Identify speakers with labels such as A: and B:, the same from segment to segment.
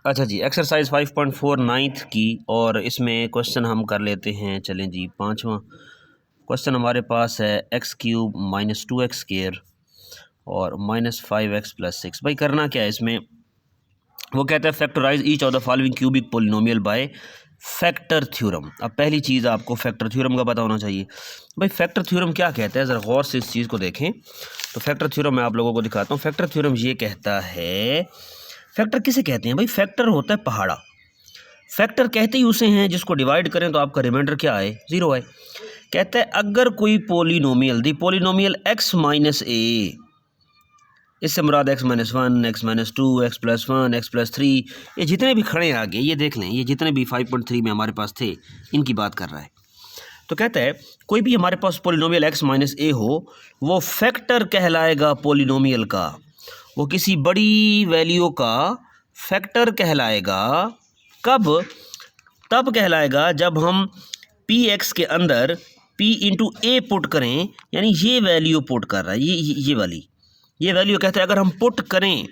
A: अच्छा जी, exercise 5.4 ninth की, और इसमें क्वेश्चन हम कर लेते हैं। चलें जी, पाँचवा क्वेश्चन हमारे पास है x cube minus 2x square और माइनस 5x प्लस 6। भाई करना क्या है इसमें, वो कहता है factorise each of the following cubic polynomial by factor theorem. अब पहली चीज़ आपको फैक्टर थ्योरम का पता होना चाहिए। भाई फैक्टर थ्योरम क्या कहता है, ज़रा गौर से इस चीज़ को देखें। तो फैक्टर थ्योरम मैं आप लोगों को दिखाता हूँ। फैक्टर थ्योरम ये कहता है, फैक्टर किसे कहते हैं भाई, फैक्टर होता है पहाड़ा। फैक्टर कहते ही उसे हैं जिसको डिवाइड करें तो आपका रिमाइंडर क्या आए, ज़ीरो आए। कहता है अगर कोई पोलिनोमियल, दी पोलिनोमियल x माइनस ए, इससे मुराद x minus 1, x minus 2, x plus 1, x plus 3, ये जितने भी खड़े हैं आगे, ये देख लें, ये जितने भी 5.3 में हमारे पास थे, इनकी बात कर रहा है। तो कहता है कोई भी हमारे पास पोलिनोमियल x माइनस ए हो, वो फैक्टर कहलाएगा पोलिनोमियल का। वो किसी बड़ी वैल्यू का फैक्टर कहलाएगा। कब? तब कहलाएगा जब हम पी एक्स के अंदर p इंटू ए पुट करें, यानी ये वैल्यू पुट कर रहा है, ये वाली, ये वैल्यू कहते हैं अगर हम पुट करें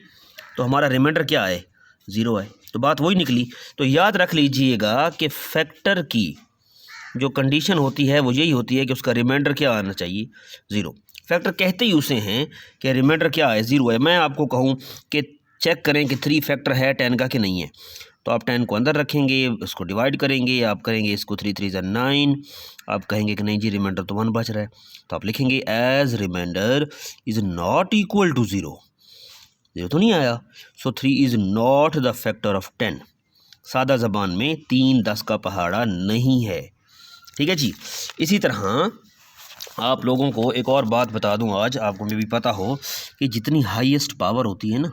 A: तो हमारा रिमाइंडर क्या आए, ज़ीरो है। तो बात वही निकली। तो याद रख लीजिएगा कि फैक्टर की जो कंडीशन होती है वो यही होती है कि उसका रिमाइंडर क्या आना चाहिए, ज़ीरो। फैक्टर कहते ही उसे हैं कि रिमाइंडर क्या है, ज़ीरो है। मैं आपको कहूँ कि चेक करें कि 3 फैक्टर है 10 का कि नहीं है, तो आप 10 को अंदर रखेंगे, उसको डिवाइड करेंगे, आप करेंगे इसको 3 3 9, आप कहेंगे कि नहीं जी रिमाइंडर तो 1 बच रहा है, तो आप लिखेंगे as remainder is not equal to zero. Zero तो नहीं आया, so 3 is not the factor of 10। सादा ज़बान में 3 10 का पहाड़ा नहीं है। ठीक है जी। इसी तरह आप लोगों को एक और बात बता दूं, आज आपको में भी पता हो कि जितनी हाईएस्ट पावर होती है ना,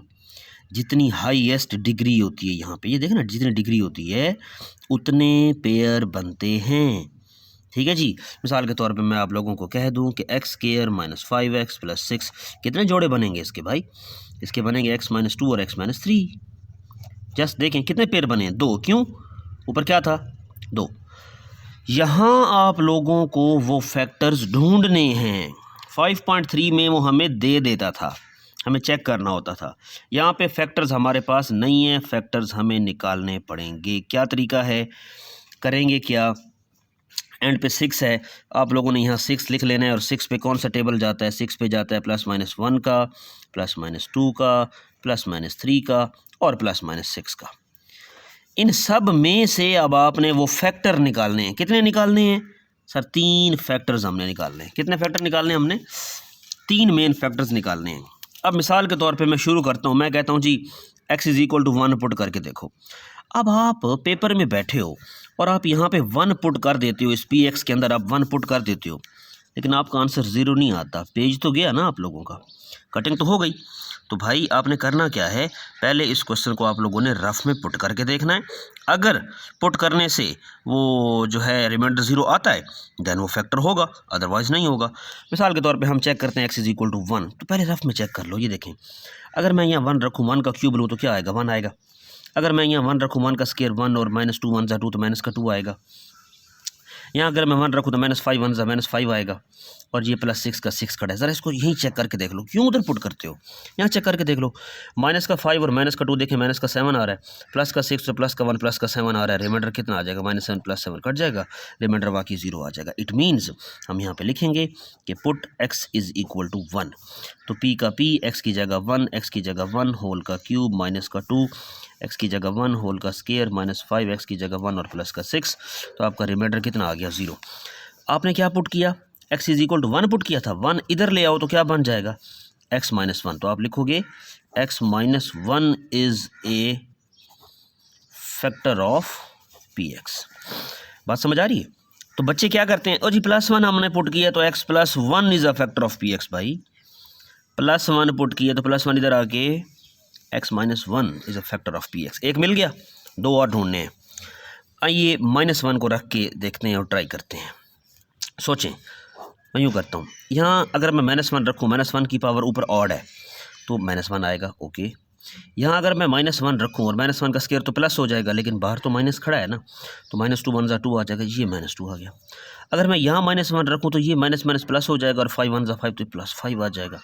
A: जितनी हाईएस्ट डिग्री होती है, यहाँ पे ये देखें ना, जितनी डिग्री होती है उतने पेयर बनते हैं। ठीक है जी। मिसाल के तौर पे मैं आप लोगों को कह दूं कि x square minus 5x plus 6, कितने जोड़े बनेंगे इसके भाई, इसके बनेंगे x माइनस 2 और x माइनस 3। जस्ट देखें कितने पेयर बने, 2। क्यों? ऊपर क्या था, 2। यहाँ आप लोगों को वो फैक्टर्स ढूंढने हैं। 5.3 में वो हमें दे देता था, हमें चेक करना होता था। यहाँ पे फैक्टर्स हमारे पास नहीं है, फैक्टर्स हमें निकालने पड़ेंगे। क्या तरीका है, करेंगे क्या, एंड पे 6 है, आप लोगों ने यहाँ 6 लिख लेना है। और 6 पे कौन सा टेबल जाता है, 6 पे जाता है प्लस माइनस 1 का, प्लस माइनस 2 का, प्लस माइनस 3 का और प्लस माइनस 6 का। इन सब में से अब आपने वो फैक्टर निकालने हैं। कितने निकालने हैं सर? 3 फैक्टर्स हमने निकालने हैं। कितने फैक्टर निकालने हैं हमने? 3 मेन फैक्टर्स निकालने हैं। अब मिसाल के तौर पे मैं शुरू करता हूँ। मैं कहता हूँ जी x is equal to 1 put करके देखो। अब आप पेपर में बैठे हो और आप यहाँ पे 1 पुट कर देते हो, इस पी एक्स के अंदर आप 1 पुट कर देते हो, लेकिन आपका आंसर 0 नहीं आता। पेज तो गया ना आप लोगों का, कटिंग तो हो गई। तो भाई आपने करना क्या है, पहले इस क्वेश्चन को आप लोगों ने रफ में पुट करके देखना है। अगर पुट करने से वो जो है रिमाइंडर 0 आता है देन वो फैक्टर होगा, अदरवाइज नहीं होगा। मिसाल के तौर पे हम चेक करते हैं x इज़ इक्वल टू 1, तो पहले रफ में चेक कर लो। ये देखें, अगर मैं यहाँ 1 रखूँ, 1 का क्यूब लूँ तो क्या आएगा, 1 आएगा। अगर मैं यहाँ 1 रखूँ, 1 का स्क्वायर 1 और माइनस 2 1 ज़ा 2 तो माइनस का 2 आएगा। यहाँ अगर मैं 1 रखूँ तो माइनस 5 1 ज़ा माइनस 5 आएगा, और ये प्लस 6 का 6 खड़ा है। ज़रा इसको यहीं चेक करके देख लो, क्यों उधर पुट करते हो, यहाँ चेक करके देख लो। माइनस का 5 और माइनस का 2 देखें, माइनस का 7 आ रहा है, प्लस का 6 और प्लस का 1 प्लस का 7 आ रहा है। रिमाइंडर कितना आ जाएगा, माइनस 7 प्लस 7 कट जाएगा, रिमाइंडर बाकी 0 आ जाएगा। इट मीन्स हम यहाँ पे लिखेंगे कि put x is equal to 1। तो p का p, x की जगह 1, x की जगह 1 होल का क्यूब माइनस का 2, x की जगह 1 होल का स्क्वायर माइनस 5, x की जगह 1 और प्लस का 6। तो आपका रिमाइंडर कितना आ गया, 0। आपने क्या पुट किया, x is equal to 1 put किया था। 1 इधर ले आओ तो क्या बन जाएगा, x माइनस 1। तो आप लिखोगे x minus 1 is a factor of P x. बात समझ आ रही है? तो बच्चे क्या करते हैं, ओ जी प्लस 1 हमने पुट किया तो x plus 1 is a factor of P x. भाई प्लस 1 पुट किया तो प्लस 1 इधर आके x minus 1 is a factor of P x. एक मिल गया, 2 और ढूंढने हैं। आइए माइनस 1 को रख के देखते हैं और ट्राई करते हैं। सोचें, मैं यूँ करता हूँ, यहाँ अगर मैं माइनस 1 रखूँ, माइनस 1 की पावर ऊपर ऑड है तो माइनस 1 आएगा, ओके। यहाँ अगर मैं माइनस 1 रखूँ और माइनस 1 का स्क्वायर तो प्लस हो जाएगा, लेकिन बाहर तो माइनस खड़ा है ना, तो माइनस 2 1 ज़ा 2 आ जाएगा, ये माइनस 2 आ गया। अगर मैं यहाँ माइनस 1 रखूँ तो ये माइनस माइनस प्लस हो जाएगा, और 5 1 ज़ा 5 तो प्लस 5 आ जाएगा।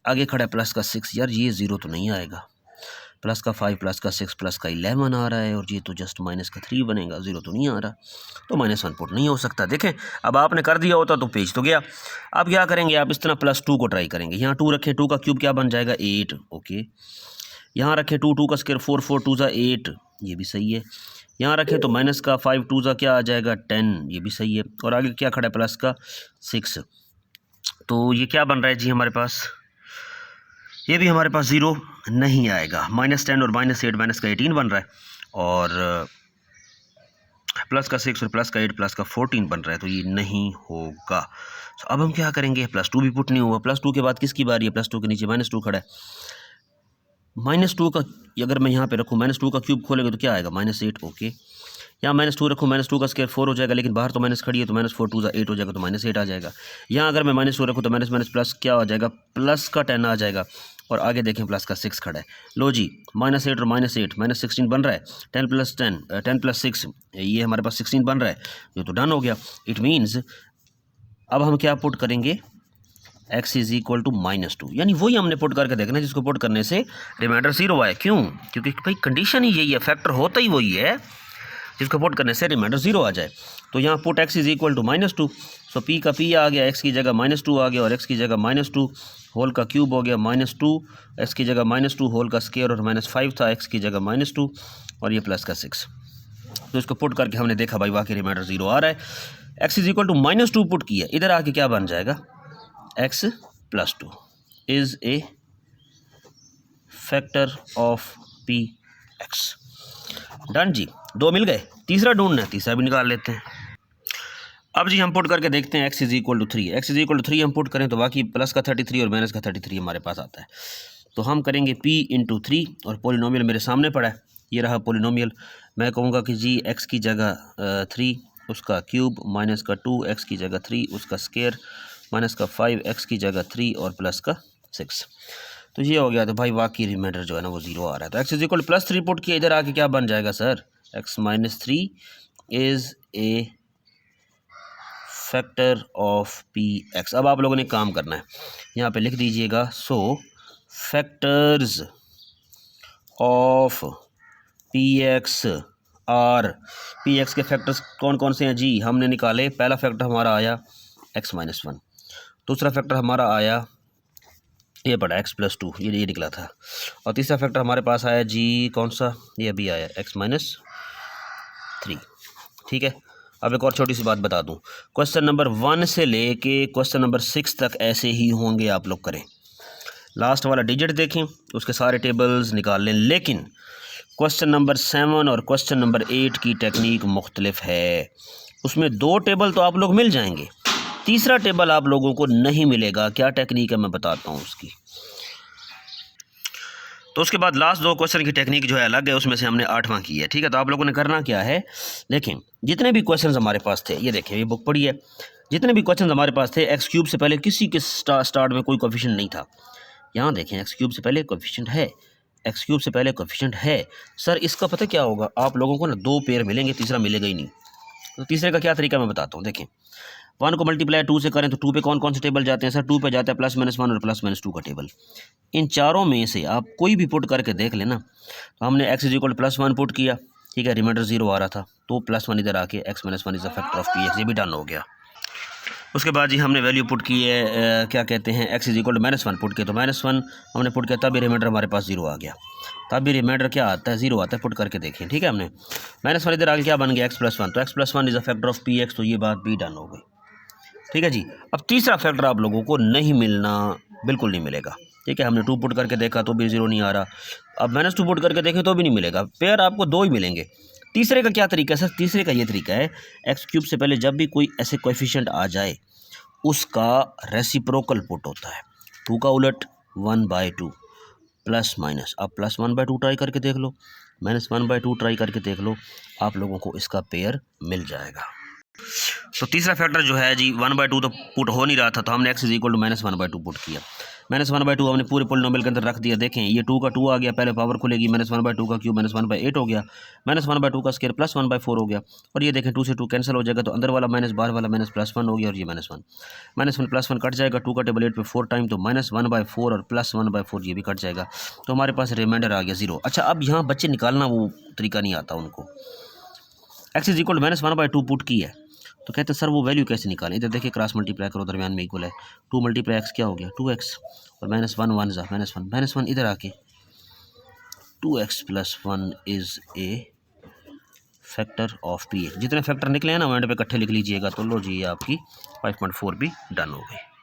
A: आगे खड़ा है प्लस का 6, यार ये 0 तो नहीं आएगा। प्लस का 5 प्लस का 6 प्लस का 11 आ रहा है और ये तो जस्ट माइनस का 3 बनेगा, 0 तो नहीं आ रहा, तो -1 पुट नहीं हो सकता। देखें अब आपने कर दिया होता तो पेज तो गया। अब क्या करेंगे आप इस तरह +2 को ट्राई करेंगे। यहाँ 2 रखें, 2 का क्यूब क्या बन जाएगा 8, ओके। यहाँ रखें 2, 2 का स्क्वायर 4, 4 2 ज़ा 8, ये भी सही है। यहाँ रखें तो माइनस का 5 2 ज़ा क्या आ जाएगा 10, ये भी सही है। और आगे क्या खड़ा है प्लस का 6, तो ये क्या बन रहा है जी हमारे पास, ये भी हमारे पास 0 नहीं आएगा। -10 और -8 माइनस का 18 बन रहा है और प्लस का 6 और प्लस का 8 प्लस का 14 बन रहा है, तो ये नहीं होगा। तो अब हम क्या करेंगे, +2 भी पुट नहीं हुआ। +2 के बाद किसकी बारी है, +2 के नीचे -2 खड़ा है। -2 का अगर मैं यहाँ पे रखूँ, -2 का क्यूब खोलेंगे तो क्या आएगा -8, ओके। यहाँ -2 रखूँ, -2 का स्क्वायर 4 हो जाएगा, लेकिन बाहर तो माइनस खड़ी है तो -4 2 ज़ा 8 हो जाएगा, तो -8 आ जाएगा। यहाँ अगर मैं -2 रखूँ तो माइनस प्लस क्या हो जाएगा, प्लस का 10 आ जाएगा। और आगे देखें प्लस का 6 खड़ा है। लो जी -8 और -8 -16 बन रहा है। 10 + 6 ये हमारे पास 16 बन रहा है, ये तो डन हो गया। इट मीन्स अब हम क्या पुट करेंगे, x इज़ इक्वल टू -2, यानी वही हमने पुट करके देखना है जिसको पुट करने से रिमाइंडर 0 आए। क्यों, क्योंकि भाई कंडीशन ही यही है, फैक्टर होता ही वही है जिसको पुट करने से रिमाइंडर 0 आ जाए। तो यहाँ put x is equal to -2, so p का p आ गया, x की जगह -2 आ गया और x की जगह -2 होल का क्यूब हो गया -2, x की जगह -2 होल का स्क्वायर और -5 था, x की जगह -2 और ये प्लस का 6। तो इसको पुट करके हमने देखा भाई वाकई रिमाइंडर 0 आ रहा है। x is equal to -2 put किया, इधर आके क्या बन जाएगा, x + 2 is a factor of px। Done जी, 2 मिल गए। तीसरा ढूंढना है, तीसरा भी निकाल लेते हैं। अब जी हम पुट करके देखते हैं x is equal to 3। x is equal to 3 हम पुट करें तो बाकी प्लस का 33 और माइनस का 33 हमारे पास आता है। तो हम करेंगे p × 3 और पोलिनोमियल मेरे सामने पड़ा है, ये रहा पोलिनोमियल। मैं कहूँगा कि जी x की जगह 3 उसका क्यूब माइनस का 2 x की जगह 3 उसका स्क्वायर माइनस का 5 x की जगह 3 और प्लस का 6। तो ये हो गया। तो भाई वाकई रिमाइंडर जो है ना वो 0 आ रहा है। तो x is equal plus 3 put किया, इधर आके क्या बन जाएगा sir, x - 3 is a factor of px। अब आप लोगों ने काम करना है, यहाँ पे लिख दीजिएगा, so factors of px are, px के फैक्टर्स कौन कौन से हैं जी, हमने निकाले। पहला फैक्टर हमारा आया x - 1, दूसरा फैक्टर हमारा आया ये पड़ा x + 2, ये निकला था, और तीसरा फैक्टर हमारे पास आया जी कौन सा, ये अभी आया x - 3। ठीक है। अब एक और छोटी सी बात बता दूं, क्वेश्चन नंबर 1 से लेके क्वेश्चन नंबर 6 तक ऐसे ही होंगे, आप लोग करें। लास्ट वाला डिजिट देखें, उसके सारे टेबल्स निकाल लें, लेकिन क्वेश्चन नंबर 7 और क्वेश्चन नंबर 8 की टेक्निक मुख्तलिफ है। उसमें 2 टेबल तो आप लोग मिल जाएंगे, तीसरा टेबल आप लोगों को नहीं मिलेगा। क्या टेक्निक है मैं बताता हूँ उसकी। तो उसके बाद लास्ट 2 क्वेश्चन की टेक्निक जो है अलग है, उसमें से हमने 8वां की है। ठीक है। तो आप लोगों ने करना क्या है, देखें जितने भी क्वेश्चंस हमारे पास थे, ये देखें ये बुक पड़ी है, जितने भी क्वेश्चंस हमारे पास थे x³ से पहले किसी के स्टार्ट में कोई कोफिशिएंट नहीं था। यहाँ देखें x³ से पहले कोफिशिएंट है, x³ से पहले कोफिशिएंट है। सर इसका पता क्या होगा, आप लोगों को ना 2 पेयर मिलेंगे, तीसरा मिलेगा ही नहीं। तो तीसरे का क्या तरीका मैं बताता हूँ। देखें 1 को मल्टीप्लाई 2 से करें तो 2 पे कौन कौन से टेबल जाते हैं सर, 2 पे जाता है +-1 और +-2 का टेबल। इन चारों में से आप कोई भी पुट करके देख लेना। तो हमने x is equal to +1 put किया, ठीक है, रिमाइंडर 0 आ रहा था, तो +1 इधर आके x - 1 is a factor of px, ये भी डन हो गया। उसके बाद जी हमने वैल्यू पुट की है, क्या कहते हैं, x is equal to -1 put किया, तो -1 हमने पुट किया, तब भी रिमाइंडर हमारे पास 0 आ गया। तब भी रिमाइंडर क्या आता है, 0 आता है। पुट करके देखें, ठीक है। हमने -1 इधर आगे क्या बन गया, x + 1, तो x + 1 is a factor of px, तो ये बात भी डन हो गई। ठीक है जी। अब तीसरा फैक्टर आप लोगों को नहीं मिलना, बिल्कुल नहीं मिलेगा। ठीक है। हमने 2 पुट करके देखा तो भी 0 नहीं आ रहा, अब -2 पुट करके देखें तो भी नहीं मिलेगा, पेयर आपको 2 ही मिलेंगे। तीसरे का क्या तरीका है सर, तीसरे का ये तरीका है, x³ से पहले जब भी कोई ऐसे कोएफिशिएंट आ जाए उसका रेसिप्रोकल पुट होता है, 2 का उलट 1/2 +-। अब +1/2 ट्राई करके देख लो, -1/2 ट्राई करके देख लो, आप लोगों को इसका पेयर मिल जाएगा। तो तीसरा फैक्टर जो है जी 1/2 तो पुट हो नहीं रहा था, तो हमने x is equal to -1/2 put किया। -1/2 हमने पूरे पोलिनोमियल के अंदर रख दिया। देखें ये 2 का 2 आ गया, पहले पावर खुलेगी, -1/2 का क्यूब -1/8 हो गया, -1/2 का स्क्वायर +1/4 हो गया। और ये देखें 2 से 2 कैंसिल हो जाएगा, तो अंदर वाला माइनस बाहर वाला माइनस +1 हो गया, और ये -1 +1 कट जाएगा। 2 का टेबल 8 पे 4 टाइम, तो -1/4 और +1/4 ये भी कट जाएगा, तो हमारे पास रिमाइंडर आ गया 0। अच्छा, अब यहाँ बच्चे निकालना वो तरीका नहीं आता उनको। x इज इक्वल -1/2 पुट की है, तो कहते हैं सर वो वैल्यू कैसे निकालें। इधर देखिए क्रॉस मल्टीप्लाई करो, दरमियान में इक्वल है, 2 × x क्या हो गया 2x, और -1 1 ज़ा -1 इधर आके 2x + 1 is a factor of p। जितने फैक्टर निकले हैं ना वो एंड पे इकट्ठे लिख लीजिएगा, तो लो जी आपकी 5.4 भी डन हो गई।